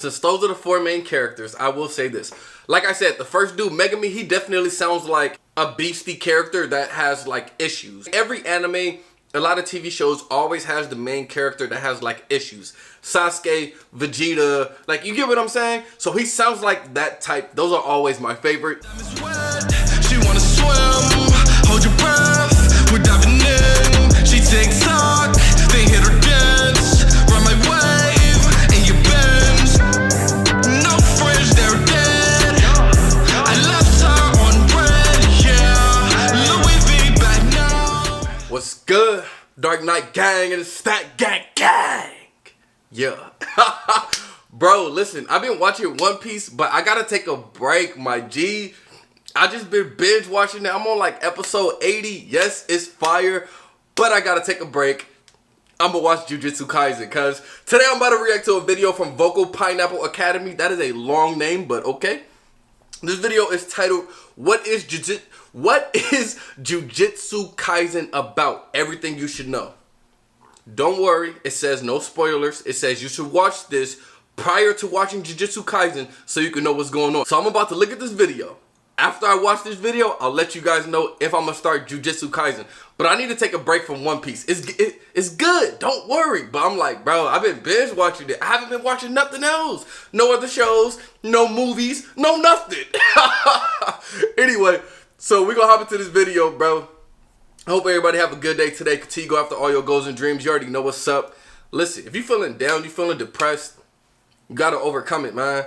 Since those are the four main characters, I will say this. Like I said, the first dude, Megumi, he definitely sounds like a beastie character that has like issues. Every anime, a lot of TV shows always has the main character that has like issues. Sasuke, Vegeta, like you get what I'm saying? So he sounds like that type. Those are always my favorite. She wanna swim, hold your breath, we're diving in. She takes talk, they hit her dance, run my wave, and you bend. No friends, they're dead. I left her on red, yeah. Louis V back now. What's good? Dark Knight Gang and it's that gang. Yeah. Bro, listen, I've been watching One Piece, but I gotta take a break, my G. I just been binge watching it. I'm on like episode 80. Yes, it's fire, but I gotta take a break. I'm gonna watch Jujutsu Kaisen because today I'm about to react to a video from Vocal Pineapple Academy. That is a long name, but okay. This video is titled, What is Jujutsu Kaisen about? Everything you should know. Don't worry, it says no spoilers. It says you should watch this prior to watching Jujutsu Kaisen so you can know what's going on. So I'm about to look at this video. After I watch this video, I'll let you guys know if I'm gonna start Jujutsu Kaisen. But I need to take a break from One Piece. It's good, don't worry. But I'm like, bro, I've been binge watching it. I haven't been watching nothing else. No other shows, no movies, no nothing. Anyway, so we're gonna hop into this video, bro. I hope everybody have a good day today. Continue to go after all your goals and dreams. You already know what's up. Listen, if you're feeling down, you're feeling depressed, you gotta overcome it, man.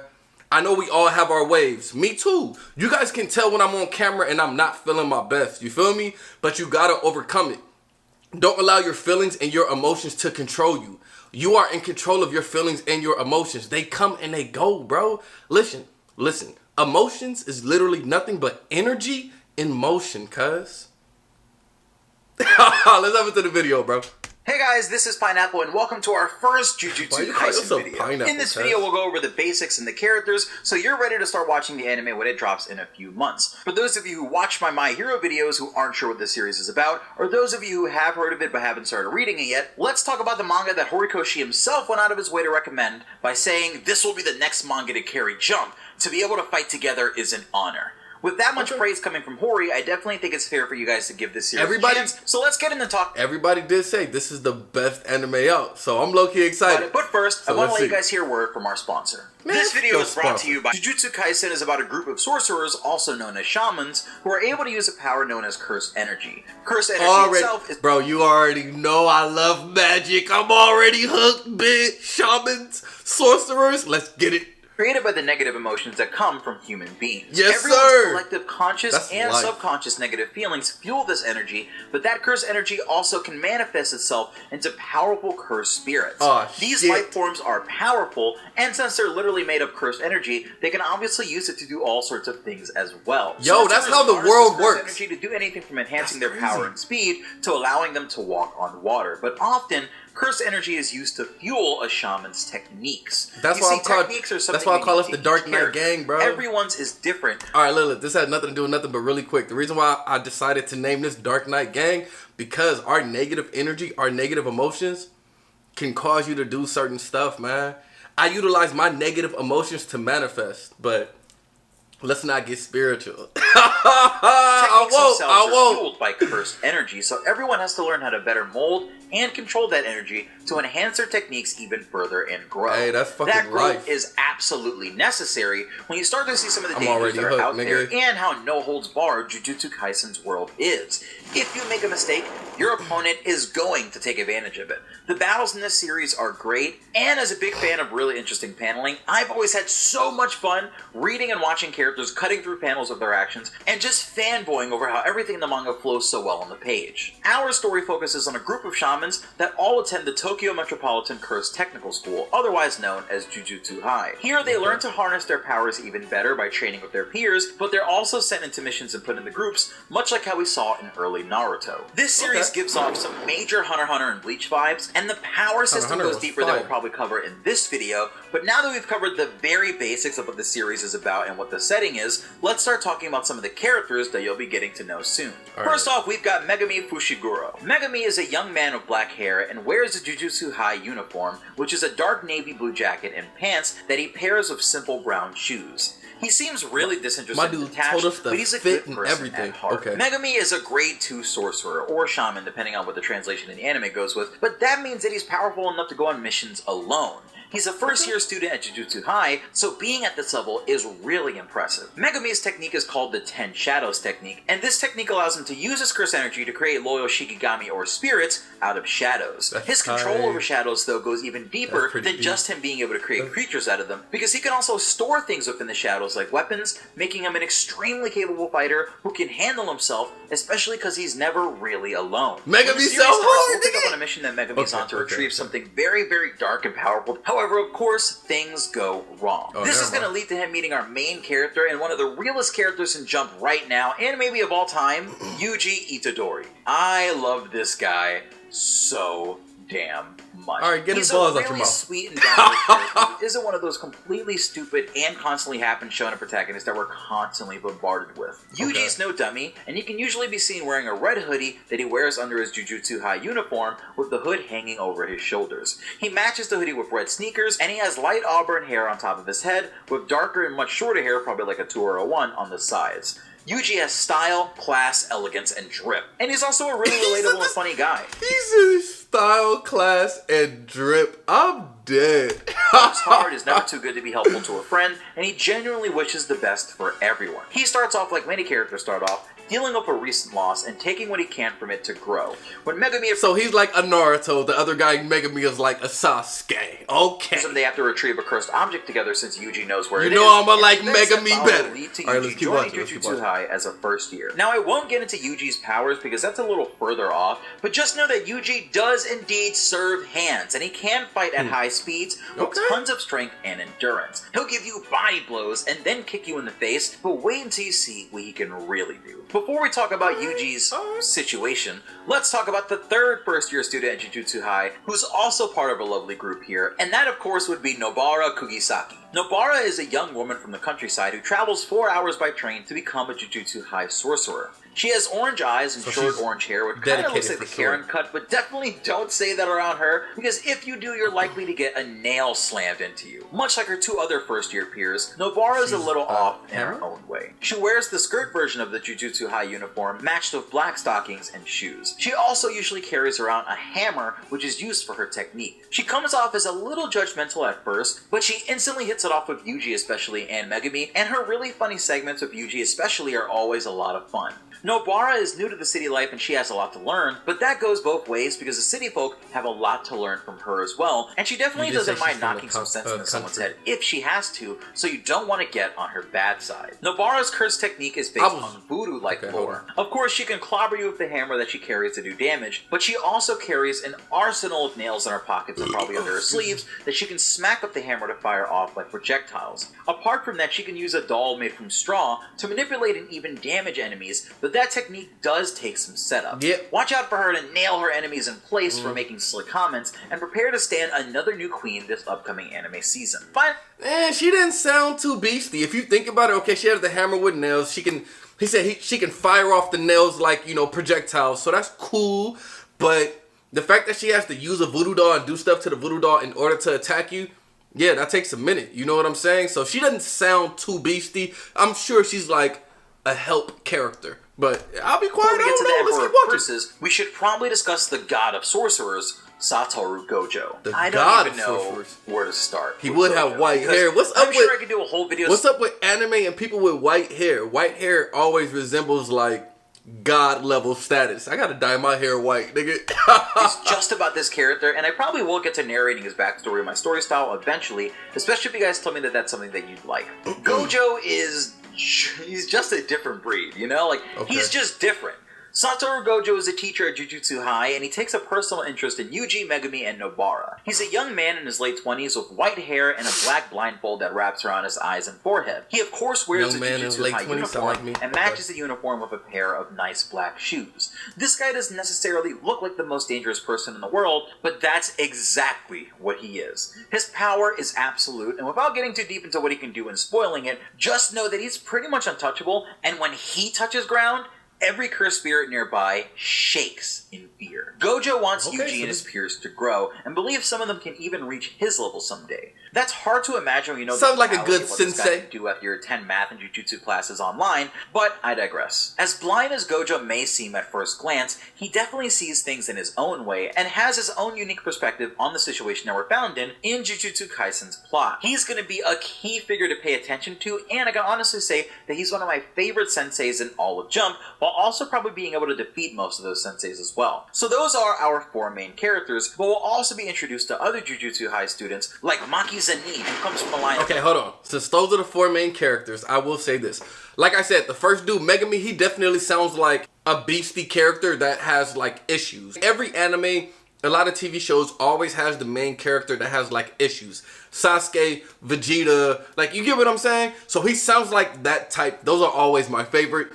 I know we all have our waves. Me too. You guys can tell when I'm on camera and I'm not feeling my best. You feel me? But you gotta overcome it. Don't allow your feelings and your emotions to control you. You are in control of your feelings and your emotions. They come and they go, bro. Listen. Emotions is literally nothing but energy in motion, cuz. Let's have it to the video, bro. Hey guys, this is Pineapple and welcome to our first Jujutsu Kaisen video. In this video, we'll go over the basics and the characters, so you're ready to start watching the anime when it drops in a few months. For those of you who watch my Hero videos who aren't sure what this series is about, or those of you who have heard of it but haven't started reading it yet, let's talk about the manga that Horikoshi himself went out of his way to recommend by saying, this will be the next manga to carry Jump. To be able to fight together is an honor. With that much praise coming from Hori, I definitely think it's fair for you guys to give this series a chance. So let's get into talk. Everybody did say this is the best anime out, so I'm low-key excited. But first, I want to let you guys hear a word from our sponsor. This video is brought to you by Jujutsu Kaisen is about a group of sorcerers, also known as shamans, who are able to use a power known as Cursed Energy. Cursed Energy itself is... Bro, you already know I love magic. I'm already hooked, bitch. Shamans, sorcerers, let's get it. Created by the negative emotions that come from human beings. Yes, Everyone's collective conscious and subconscious negative feelings fuel this energy, but that cursed energy also can manifest itself into powerful cursed spirits. These life forms are powerful, and since they're literally made of cursed energy, they can obviously use it to do all sorts of things as well. Yo, that's how the world works. Energy to do anything from enhancing their power and speed to allowing them to walk on water, but often cursed energy is used to fuel a shaman's techniques. That's why I call us the Dark Knight Gang, bro. Everyone's is different. Alright, Lilith, this had nothing to do with nothing, but really quick. The reason why I decided to name this Dark Knight Gang, because our negative energy, our negative emotions can cause you to do certain stuff, man. I utilize my negative emotions to manifest, but let's not get spiritual. I won't. Fueled by cursed energy, so everyone has to learn how to better mold and control that energy to enhance their techniques even further and grow. Hey, that's fucking that growth is absolutely necessary when you start to see some of the dangers that are out there and how no holds barred Jujutsu Kaisen's world is. If you make a mistake, your opponent is going to take advantage of it. The battles in this series are great, and as a big fan of really interesting paneling, I've always had so much fun reading and watching characters cutting through panels of their actions and just fanboying over how everything in the manga flows so well on the page. Our story focuses on a group of shamans that all attend the Tokyo Metropolitan Cursed Technical School, otherwise known as Jujutsu High. Here they learn to harness their powers even better by training with their peers, but they're also sent into missions and put into groups, much like how we saw in early Naruto. This series gives off some major Hunter x Hunter and Bleach vibes, and the power system goes deeper than we'll probably cover in this video, But now that we've covered the very basics of what the series is about and what the setting is, let's start talking about some of the characters that you'll be getting to know soon. First off, we've got Megumi Fushiguro. Megumi is a young man with black hair and wears a Jujutsu High uniform, which is a dark navy blue jacket and pants that he pairs with simple brown shoes. He seems really disinterested and detached, but he's a good person at heart. Megumi is a grade 2 sorcerer, or shaman, depending on what the translation in the anime goes with, but that means that he's powerful enough to go on missions alone. He's a first-year student at Jujutsu High, so being at this level is really impressive. Megumi's technique is called the 10 Shadows technique, and this technique allows him to use his curse energy to create loyal Shikigami or spirits out of shadows. His control over shadows, though, goes even deeper than just him being able to create creatures out of them, because he can also store things within the shadows like weapons, making him an extremely capable fighter who can handle himself, especially because he's never really alone. Megumi's so hard! We'll pick up on a mission that Megumi's on to retrieve something very, very dark and powerful. However, of course, things go wrong. This is going to lead to him meeting our main character and one of the realest characters in Jump right now, and maybe of all time, Yuji Itadori. I love this guy so damn much. Alright, get his balls out your mouth. He's a really sweet and down-to-earth character who isn't one of those completely stupid and constantly happen shonen protagonists that we're constantly bombarded with. Yuji's no dummy, and he can usually be seen wearing a red hoodie that he wears under his Jujutsu High uniform with the hood hanging over his shoulders. He matches the hoodie with red sneakers, and he has light auburn hair on top of his head with darker and much shorter hair, probably like a 2 or a 1, on the sides. Yuji has style, class, elegance, and drip. And he's also a really relatable and funny guy. He's in style, class, and drip. I'm dead. Works hard, is never too good to be helpful to a friend, and he genuinely wishes the best for everyone. He starts off like many characters start off, dealing with a recent loss and taking what he can from it to grow. When Megumi... So he's like a Naruto, the other guy Megumi is like a Sasuke. Okay. They have to retrieve a cursed object together since Yuji knows where it is. You know I'ma like Megumi better. Alright, let's keep watching. Jujutsu High as a first year. Now I won't get into Yuji's powers because that's a little further off, but just know that Yuji does indeed serve hands, and he can fight at high speeds with tons of strength and endurance. He'll give you body blows and then kick you in the face, but wait until you see what he can really do. Before we talk about Yuji's situation, let's talk about the third first-year student at Jujutsu High, who's also part of a lovely group here, and that of course would be Nobara Kugisaki. Nobara is a young woman from the countryside who travels 4 hours by train to become a Jujutsu High sorcerer. She has orange eyes and short orange hair, which kind of looks like the Karen cut, but definitely don't say that around her, because if you do, you're likely to get a nail slammed into you. Much like her 2 other first-year peers, Nobara is a little off in her own way. She wears the skirt version of the Jujutsu High uniform, matched with black stockings and shoes. She also usually carries around a hammer, which is used for her technique. She comes off as a little judgmental at first, but she instantly hits it off with Yuji especially and Megumi, and her really funny segments with Yuji especially are always a lot of fun. Nobara is new to the city life and she has a lot to learn, but that goes both ways because the city folk have a lot to learn from her as well, and she definitely doesn't mind knocking some sense into someone's head if she has to, so you don't want to get on her bad side. Nobara's curse technique is based on voodoo-like lore. Of course, she can clobber you with the hammer that she carries to do damage, but she also carries an arsenal of nails in her pockets and probably under her sleeves that she can smack with the hammer to fire off like projectiles. Apart from that, she can use a doll made from straw to manipulate and even damage enemies, but that technique does take some setup. Watch out for her to nail her enemies in place for making slick comments, and prepare to stand another new queen this upcoming anime season. Fine. She didn't sound too beastie. If you think about it, okay, she has the hammer with nails. She can fire off the nails like, you know, projectiles, so that's cool, but the fact that she has to use a voodoo doll and do stuff to the voodoo doll in order to attack you, yeah, that takes a minute. You know what I'm saying? So she doesn't sound too beastie. I'm sure she's like a help character. But I'll be quiet. Before we get to the Emperor of Curses, we should probably discuss the god of sorcerers, Satoru Gojo. I don't even know where to start. He would have white hair. I'm sure I could do a whole video. What's up with anime and people with white hair? White hair always resembles like god level status. I gotta dye my hair white, nigga. It's just about this character, and I probably will get to narrating his backstory and my story style eventually, especially if you guys tell me that that's something that you'd like. Gojo he's just a different breed, you know? Like, he's just different. Satoru Gojo is a teacher at Jujutsu High, and he takes a personal interest in Yuji, Megumi, and Nobara. He's a young man in his late 20s with white hair and a black blindfold that wraps around his eyes and forehead. He of course wears a Jujutsu High uniform and matches the uniform with a pair of nice black shoes. This guy doesn't necessarily look like the most dangerous person in the world, but that's exactly what he is. His power is absolute, and without getting too deep into what he can do and spoiling it, just know that he's pretty much untouchable, and when he touches ground, every cursed spirit nearby shakes in fear. Gojo wants Yuji and his peers to grow, and believes some of them can even reach his level someday. That's hard to imagine when you know sounds like a good what sensei this guy can do after your 10 math and Jujutsu classes online, but I digress. As blind as Gojo may seem at first glance, he definitely sees things in his own way, and has his own unique perspective on the situation that we're found in Jujutsu Kaisen's plot. He's going to be a key figure to pay attention to, and I can honestly say that he's one of my favorite senseis in all of Jump, while also probably being able to defeat most of those senseis as well. So those are our 4 main characters, but we'll also be introduced to other Jujutsu High students like Maki Zanin, who comes from the line Okay, hold on. Since those are the 4 main characters, I will say this. Like I said, the first dude, Megumi, he definitely sounds like a beastie character that has like issues. Every anime, a lot of TV shows always has the main character that has like issues. Sasuke, Vegeta, like you get what I'm saying? So he sounds like that type. Those are always my favorite.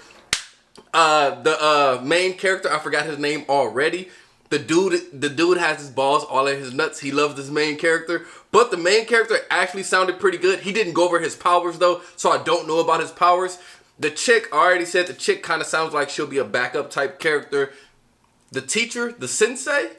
The main character, I forgot his name already. The dude has his balls all in his nuts. He loves this main character. But the main character actually sounded pretty good. He didn't go over his powers though, so I don't know about his powers. The chick, I already said the chick kind of sounds like she'll be a backup type character. The teacher, the sensei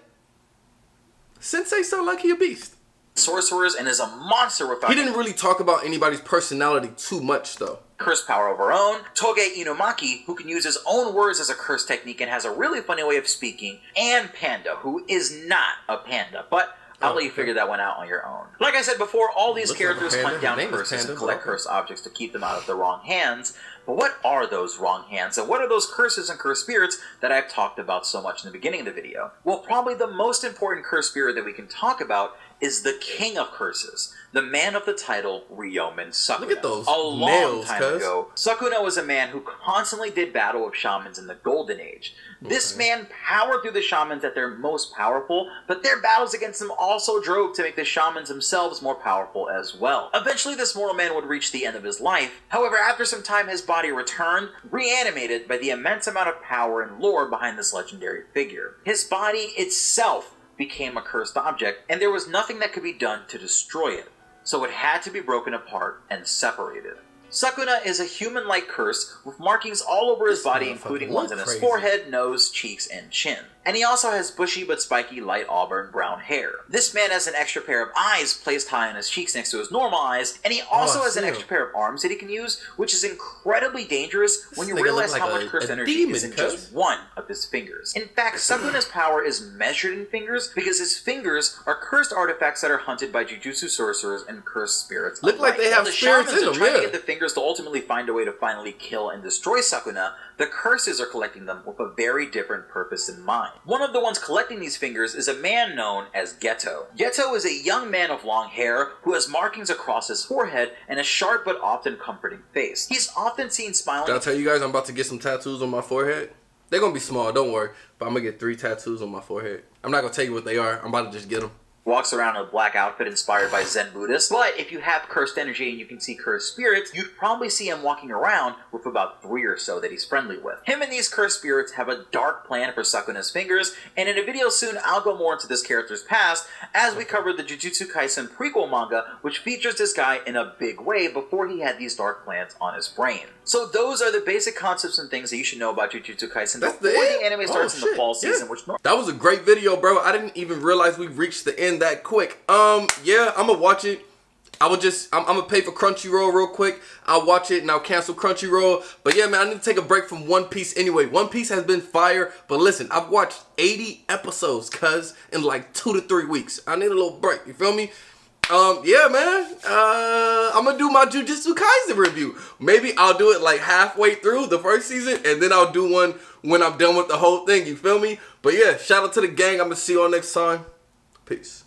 sound like he a beast. Sorcerers and is a monster without... He didn't really talk about anybody's personality too much though. Curse power of her own, Toge Inumaki, who can use his own words as a curse technique and has a really funny way of speaking, and Panda, who is not a panda, but I'll let you figure that one out on your own. Like I said before, all these characters hunt down curses and collect curse objects to keep them out of the wrong hands, but what are those wrong hands, and what are those curses and cursed spirits that I've talked about so much in the beginning of the video? Well, probably the most important cursed spirit that we can talk about is the king of curses, the man of the title, Ryomen Sukuna. Look at those A long time ago, Sukuna was a man who constantly did battle with shamans in the Golden Age. This man powered through the shamans at their most powerful, but their battles against them also drove to make the shamans themselves more powerful as well. Eventually, this mortal man would reach the end of his life. However, after some time, his body returned, reanimated by the immense amount of power and lore behind this legendary figure. His body itself became a cursed object, and there was nothing that could be done to destroy it, so it had to be broken apart and separated. Sukuna is a human-like curse with markings all over his body, including ones on his forehead, nose, cheeks, and chin. And he also has bushy but spiky light auburn brown hair. This man has an extra pair of eyes placed high on his cheeks next to his normal eyes, and he also has an extra pair of arms that he can use, which is incredibly dangerous when you realize how much cursed energy is in just one of his fingers. In fact, Sukuna's power is measured in fingers because his fingers are cursed artifacts that are hunted by Jujutsu sorcerers and cursed spirits. Look like they have spirits in them, trying to get the fingers to ultimately find a way to finally kill and destroy Sukuna. The curses are collecting them with a very different purpose in mind. One of the ones collecting these fingers is a man known as Geto. Geto is a young man of long hair who has markings across his forehead and a sharp but often comforting face. He's often seen smiling. Did I tell you guys I'm about to get some tattoos on my forehead? They're gonna be small, don't worry, but I'm gonna get 3 tattoos on my forehead. I'm not gonna tell you what they are, I'm about to just get them. Walks around in a black outfit inspired by Zen Buddhists, but if you have cursed energy and you can see cursed spirits, you'd probably see him walking around with about 3 or so that he's friendly with. Him and these cursed spirits have a dark plan for Sukuna's fingers, and in a video soon I'll go more into this character's past as we cover the Jujutsu Kaisen prequel manga, which features this guy in a big way before he had these dark plans on his brain. So those are the basic concepts and things that you should know about Jujutsu Kaisen before the anime starts in the fall season. Which that was a great video, bro. I didn't even realize we reached the end that quick. Yeah, I'm gonna watch it. I'm gonna pay for Crunchyroll real quick. I'll watch it and I'll cancel Crunchyroll. But yeah, man, I need to take a break from One Piece anyway. One Piece has been fire. But listen, I've watched 80 episodes, cuz, in like 2 to 3 weeks. I need a little break, you feel me? Yeah, man. I'm gonna do my Jujutsu Kaisen review. Maybe I'll do it like halfway through the first season, and then I'll do one when I'm done with the whole thing, you feel me? But yeah, shout out to the gang. I'm gonna see you all next time. Peace.